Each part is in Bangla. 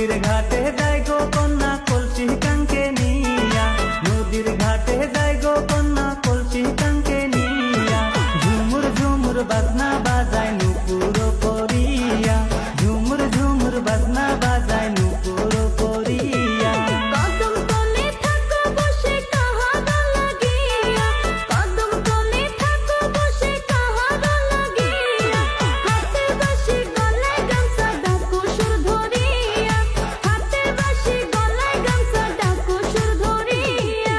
নদীর ঘাটে যাই গো কন্যা কলসি কাঙ্কে নিয়া, নদীর ঘাটে যাই গো কন্যা কলসি কাঙ্কে নিয়া। ঝুমুর ঝুমুর বাজনা বাজায় নুপুর করিয়া, ঝুমুর ঝুমুর বাজনা বাজায় নুপুর করিয়া। কদম তলে থাকো বসে কাহারা লাগিয়া, কদম তলে থাকো বসে কাহারা লাগিয়া। হাতে বাঁশি গলায় গামছা ডাকো সুর ধরিয়া, হাতে বাঁশি গলায় গামছা ডাকো সুর ধরিয়া।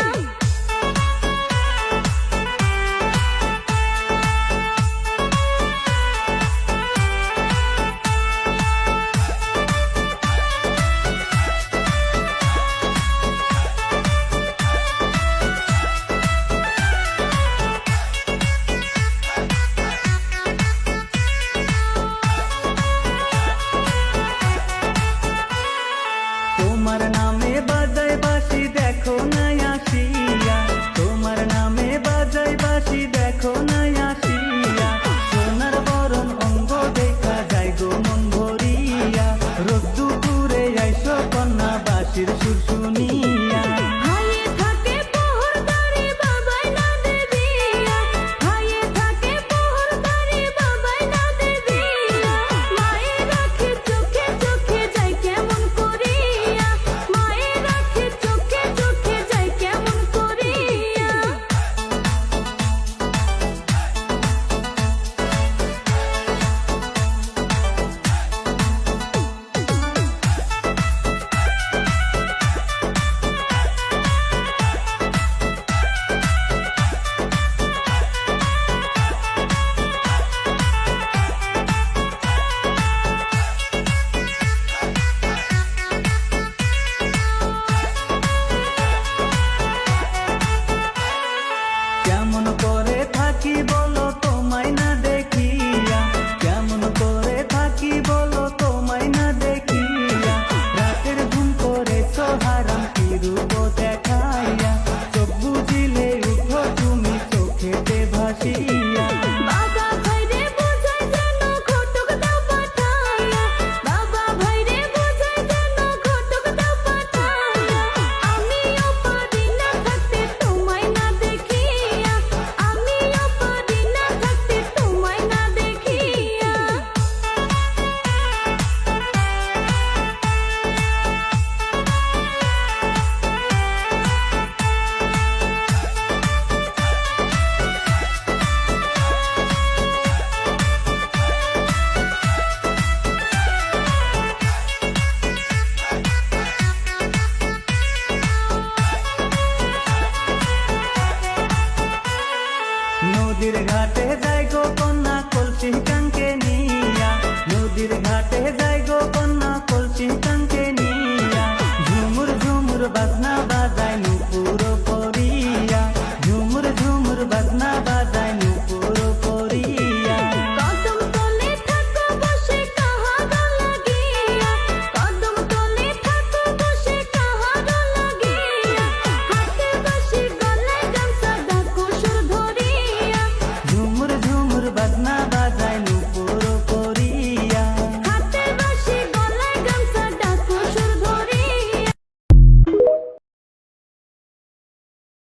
তোমার নামে বাজাই বাঁশি দেখো না আসিয়া, তোমার নামে বাজাই বাঁশি দেখো না আসিয়া। সোনার বরণ অঙ্গ দেখা যায় গো মন ভরিয়া, রোজ দুপুরে আইসো কন্যা বাঁশির সুর শুনিয়া। হাইয়ে থাকে পহরদারি বাবাই না দেবিয়া, হাইয়ে থাকে পহরদারি বাবাই না দেবিয়া। মায়ের রাখে চোখে চোখে যাই কেমন করিয়া, মায়ের রাখে চোখে চোখে যাই কেমন করিয়া। কেমন করে থাকি বলো তোমায় না দেখিয়া, কেমন করে থাকি বলো তোমায় না দেখিয়া। রাতের ঘুম করেছো হারাম কি রূপ দেখাইয়া, চোখ বুঝিলে উঠো তুমি চোখেতে ভাসিয়া। বাবা ভাইরে বোঝাই যেন ঘটক দাও পাঠাইয়া, বাবা ভাইরে বোঝাই যেন ঘটক দাও পাঠাইয়া। আমিও পারি না থাকতে তোমায় না দেখিয়া, আমিও পারি না থাকতে তোমায় না দেখিয়া। নদীর ঘাটে যাই গো কন্যা কলসি কাঙ্কে নিয়া, নদীর ঘাটে যাই